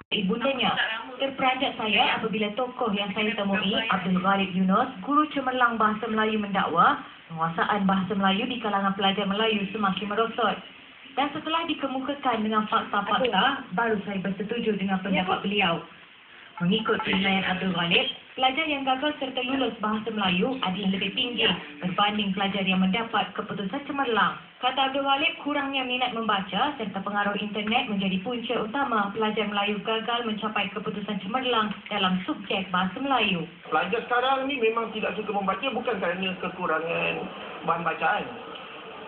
ibundanya. Terperanjat saya apabila tokoh yang saya temui, Abdul Ghalib Yunus, guru cemerlang bahasa Melayu mendakwa, penguasaan bahasa Melayu di kalangan pelajar Melayu semakin merosot. Dan setelah dikemukakan dengan fakta-fakta, baru saya bersetuju dengan pendapat beliau. Mengikut penilaian Abdul Ghalib, pelajar yang gagal serta lulus bahasa Melayu adalah lebih tinggi berbanding pelajar yang mendapat keputusan cemerlang. Kata Abdul Ghalib, kurangnya minat membaca serta pengaruh internet menjadi punca utama pelajar Melayu gagal mencapai keputusan cemerlang dalam subjek bahasa Melayu. Pelajar sekarang ni memang tidak suka membaca bukan kerana kekurangan bahan bacaan,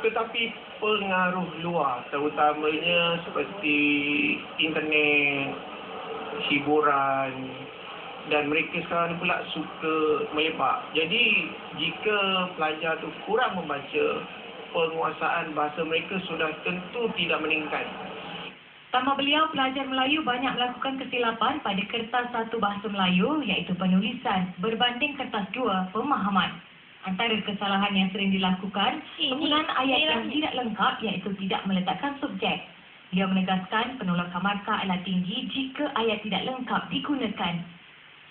tetapi pengaruh luar, terutamanya seperti internet, hiburan, dan mereka sekarang pula suka melepak. Jadi jika pelajar tu kurang membaca, penguasaan bahasa mereka sudah tentu tidak meningkat. Tambah beliau, pelajar Melayu banyak melakukan kesilapan pada kertas 1 bahasa Melayu iaitu penulisan berbanding kertas 2 pemahaman. Antara kesalahan yang sering dilakukan, penggunaan ayat yang tidak lengkap iaitu tidak meletakkan subjek. Dia menegaskan penolakan markah adalah tinggi jika ayat tidak lengkap digunakan.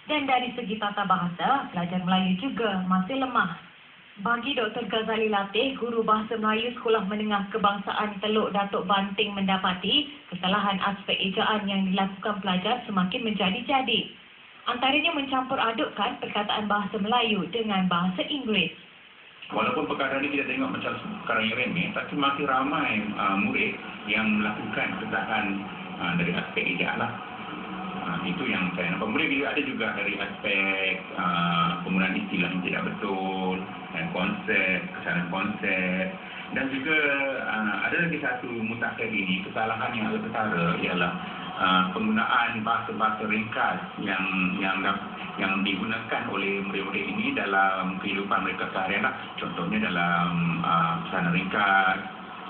Dan dari segi tata bahasa, pelajar Melayu juga masih lemah. Bagi Dr. Ghazali Latif, guru bahasa Melayu Sekolah Menengah Kebangsaan Teluk Datuk Banting mendapati kesalahan aspek ejaan yang dilakukan pelajar semakin menjadi-jadi. Antaranya mencampur adukkan perkataan bahasa Melayu dengan bahasa Inggeris. Walaupun perkara ini kita tengok macam perkara yang remeh, tapi makin ramai murid yang melakukan kesalahan dari aspek ejaan lah. Itu yang saya nampak. Kemudian ada juga dari aspek penggunaan istilah yang tidak betul, dan konsep, kesalahan konsep. Dan juga ada lagi satu mutakhir ini, kesalahan yang agak ketara ialah penggunaan bahasa-bahasa ringkas yang digunakan oleh murid-murid ini dalam kehidupan mereka seharian. Contohnya dalam pesanan ringkas,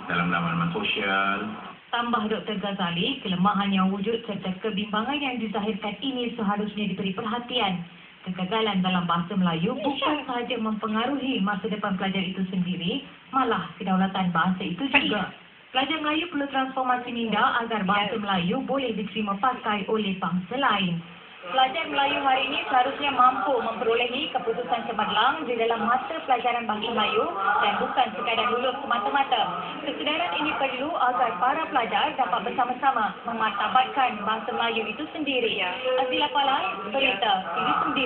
dalam laman sosial. Tambah Dr. Ghazali, kelemahan yang wujud serta kebimbangan yang dizahirkan ini seharusnya diberi perhatian. Kegagalan dalam bahasa Melayu bukan sahaja mempengaruhi masa depan pelajar itu sendiri, malah kedaulatan bahasa itu juga. Pelajar Melayu perlu transformasi minda agar bahasa Melayu boleh diterima pakai oleh bangsa lain. Pelajar Melayu hari ini seharusnya mampu memperolehi keputusan cemerlang di dalam mata pelajaran bahasa Melayu dan bukan sekadar lulus semata-mata. Kesedaran ini perlu agar para pelajar dapat bersama-sama memartabatkan bahasa Melayu itu sendiri. Azila Palai, Berita TV9.